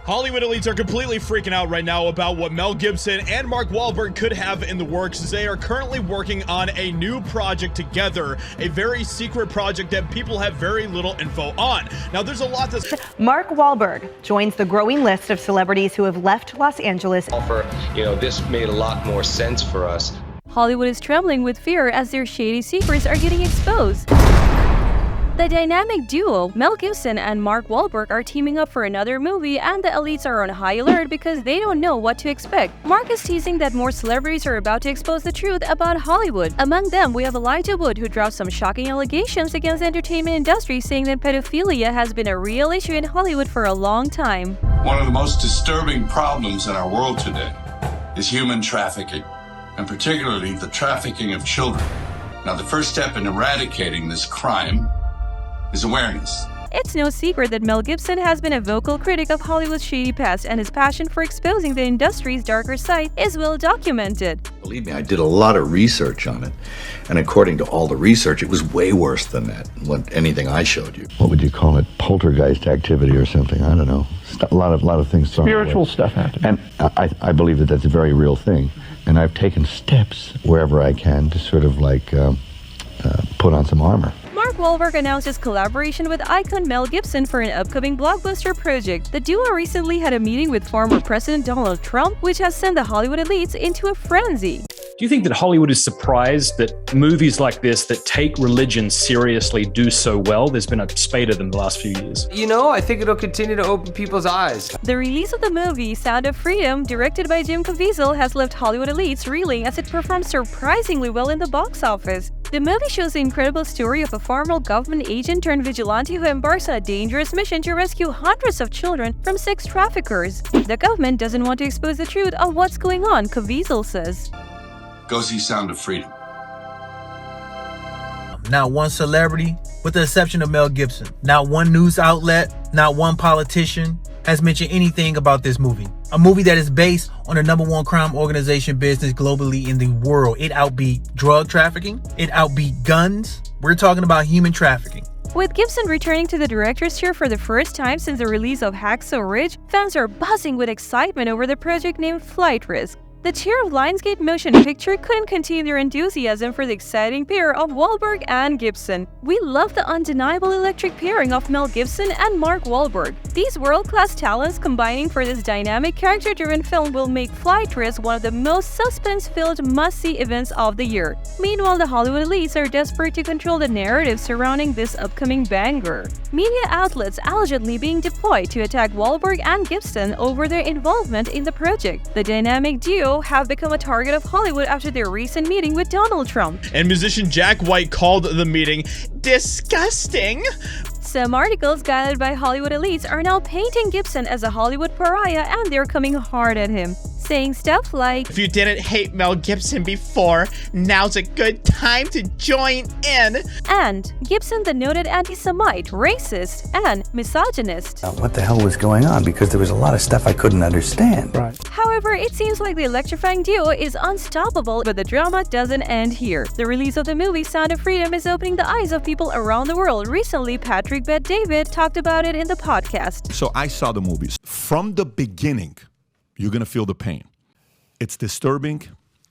Hollywood elites are completely freaking out right now about what Mel Gibson and Mark Wahlberg could have in the works, as they are currently working on a new project together, a very secret project that people have very little info on. Now, there's a lot to... Mark Wahlberg joins the growing list of celebrities who have left Los Angeles. This made a lot more sense for us. Hollywood is trembling with fear as their shady secrets are getting exposed. The dynamic duo, Mel Gibson and Mark Wahlberg, are teaming up for another movie, and the elites are on high alert because they don't know what to expect. Mark is teasing that more celebrities are about to expose the truth about Hollywood. Among them, we have Elijah Wood, who dropped some shocking allegations against the entertainment industry, saying that pedophilia has been a real issue in Hollywood for a long time. One of the most disturbing problems in our world today is human trafficking, and particularly the trafficking of children. Now, the first step in eradicating this crime is awareness. It's no secret that Mel Gibson has been a vocal critic of Hollywood's shady past, and his passion for exposing the industry's darker side is well documented. Believe me, I did a lot of research on it, and according to all the research, it was way worse than that, anything I showed you. What would you call it? Poltergeist activity or something? I don't know. A lot of things. Spiritual stuff happening. And I believe that that's a very real thing, and I've taken steps wherever I can to sort of put on some armor. Mark Wahlberg announced his collaboration with icon Mel Gibson for an upcoming blockbuster project. The duo recently had a meeting with former President Donald Trump, which has sent the Hollywood elites into a frenzy. Do you think that Hollywood is surprised that movies like this that take religion seriously do so well? There's been a spate of them the last few years. I think it'll continue to open people's eyes. The release of the movie Sound of Freedom, directed by Jim Caviezel, has left Hollywood elites reeling as it performed surprisingly well in the box office. The movie shows the incredible story of a former government agent turned vigilante who embarks on a dangerous mission to rescue hundreds of children from sex traffickers. The government doesn't want to expose the truth of what's going on, Caviezel says. Go see Sound of Freedom. Not one celebrity, with the exception of Mel Gibson, not one news outlet, not one politician has mentioned anything about this movie. A movie that is based on the #1 crime organization business globally in the world. It outbeat drug trafficking. It outbeat guns. We're talking about human trafficking. With Gibson returning to the director's chair for the first time since the release of Hacksaw Ridge, fans are buzzing with excitement over the project named Flight Risk. The chair of Lionsgate Motion Picture couldn't contain their enthusiasm for the exciting pair of Wahlberg and Gibson. We love the undeniable electric pairing of Mel Gibson and Mark Wahlberg. These world-class talents combining for this dynamic character-driven film will make Flight Risk one of the most suspense-filled must-see events of the year. Meanwhile, the Hollywood elites are desperate to control the narrative surrounding this upcoming banger. Media outlets allegedly being deployed to attack Wahlberg and Gibson over their involvement in the project. The dynamic duo have become a target of Hollywood after their recent meeting with Donald Trump. And musician Jack White called the meeting disgusting. Some articles guided by Hollywood elites are now painting Gibson as a Hollywood pariah, and they're coming hard at him, saying stuff like, "If you didn't hate Mel Gibson before, now's a good time to join in." And Gibson, the noted anti-Semite, racist, and misogynist. What the hell was going on? Because there was a lot of stuff I couldn't understand. Right. However, it seems like the electrifying duo is unstoppable, but the drama doesn't end here. The release of the movie Sound of Freedom is opening the eyes of people around the world. Recently, Patrick Bet-David talked about it in the podcast. So I saw the movies. From the beginning, you're going to feel the pain. It's disturbing,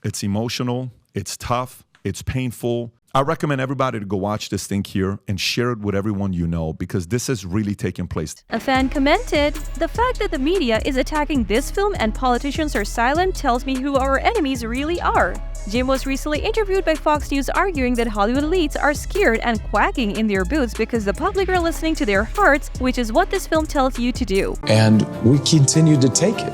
it's emotional, it's tough, it's painful. I recommend everybody to go watch this thing here and share it with everyone you know, because this is really taking place. A fan commented, "The fact that the media is attacking this film and politicians are silent tells me who our enemies really are." Jim was recently interviewed by Fox News, arguing that Hollywood elites are scared and quacking in their boots because the public are listening to their hearts, which is what this film tells you to do. And we continue to take it.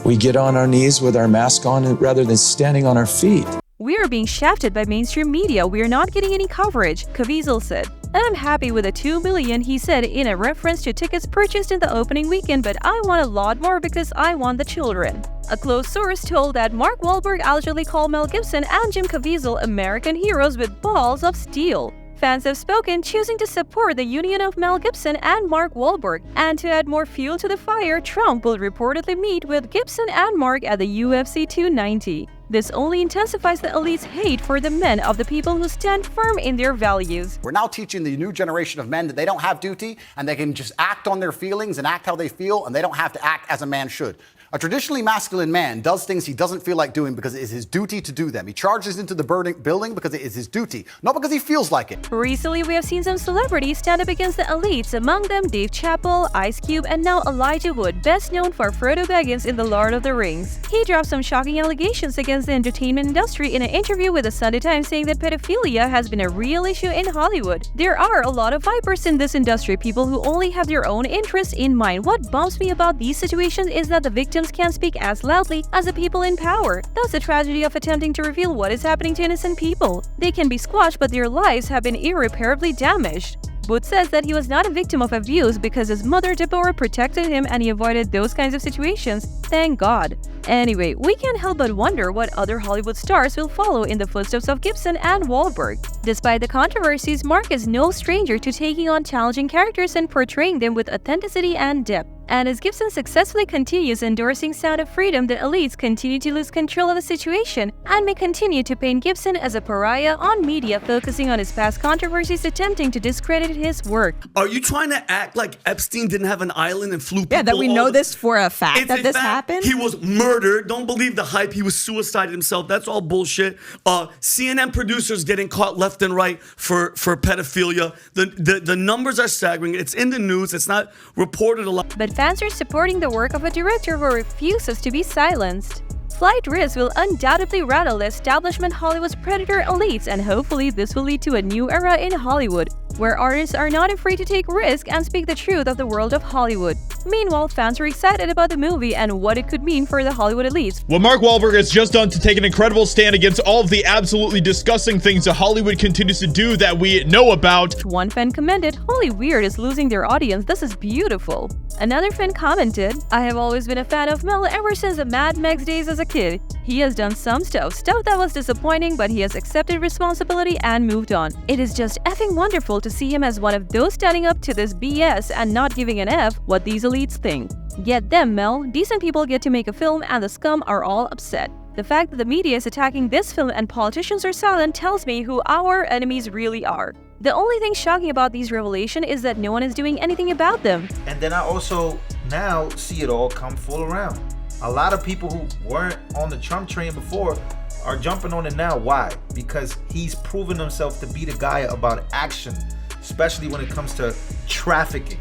We get on our knees with our mask on rather than standing on our feet. "We are being shafted by mainstream media. We are not getting any coverage," Caviezel said. "And I'm happy with the $2 million," he said, in a reference to tickets purchased in the opening weekend, "but I want a lot more because I want the children." A close source told that Mark Wahlberg allegedly called Mel Gibson and Jim Caviezel American heroes with balls of steel. Fans have spoken, choosing to support the union of Mel Gibson and Mark Wahlberg. And to add more fuel to the fire, Trump will reportedly meet with Gibson and Mark at the UFC 290. This only intensifies the elite's hate for the men of the people who stand firm in their values. We're now teaching the new generation of men that they don't have duty and they can just act on their feelings and act how they feel, and they don't have to act as a man should. A traditionally masculine man does things he doesn't feel like doing because it is his duty to do them. He charges into the building because it is his duty, not because he feels like it. Recently, we have seen some celebrities stand up against the elites, among them Dave Chapelle, Ice Cube, and now Elijah Wood, best known for Frodo Baggins in The Lord of the Rings. He dropped some shocking allegations against the entertainment industry in an interview with the Sunday Times, saying that pedophilia has been a real issue in Hollywood. There are a lot of vipers in this industry, people who only have their own interests in mind. What bumps me about these situations is that the victims can't speak as loudly as the people in power. That's the tragedy of attempting to reveal what is happening to innocent people. They can be squashed, but their lives have been irreparably damaged. Wood says that he was not a victim of abuse because his mother Deborah protected him and he avoided those kinds of situations. Thank God. Anyway, we can't help but wonder what other Hollywood stars will follow in the footsteps of Gibson and Wahlberg. Despite the controversies, Mark is no stranger to taking on challenging characters and portraying them with authenticity and depth. And as Gibson successfully continues endorsing Sound of Freedom, the elites continue to lose control of the situation and may continue to paint Gibson as a pariah on media, focusing on his past controversies, attempting to discredit his work. Are you trying to act like Epstein didn't have an island and flew people? Yeah, that we know this for a fact that this happened? He was murdered. Don't believe the hype. He was suicided himself. That's all bullshit. CNN producers getting caught left and right for pedophilia. The numbers are staggering. It's in the news. It's not reported a lot. But fans are supporting the work of a director who refuses to be silenced. Flight Risk will undoubtedly rattle the establishment Hollywood's predator elites, and hopefully this will lead to a new era in Hollywood, where artists are not afraid to take risks and speak the truth of the world of Hollywood. Meanwhile, fans are excited about the movie and what it could mean for the Hollywood elites. What Mark Wahlberg has just done to take an incredible stand against all of the absolutely disgusting things that Hollywood continues to do that we know about. One fan commented, "Holy Weird is losing their audience, this is beautiful." Another fan commented, "I have always been a fan of Mel ever since the Mad Max days as a kid. He has done some stuff that was disappointing, but he has accepted responsibility and moved on. It is just effing wonderful to see him as one of those standing up to this BS and not giving an F what these elites think. Get them, Mel. Decent people get to make a film and the scum are all upset. The fact that the media is attacking this film and politicians are silent tells me who our enemies really are. The only thing shocking about these revelations is that no one is doing anything about them." And then I also now see it all come full around. A lot of people who weren't on the Trump train before are jumping on it now. Why? Because he's proven himself to be the guy about action, especially when it comes to trafficking,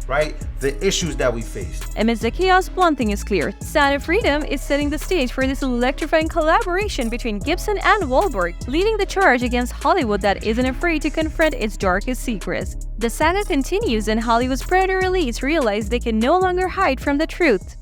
right? The issues that we face. Amidst the chaos, one thing is clear. Sound of Freedom is setting the stage for this electrifying collaboration between Gibson and Wahlberg, leading the charge against Hollywood that isn't afraid to confront its darkest secrets. The saga continues and Hollywood's predator elites realize they can no longer hide from the truth.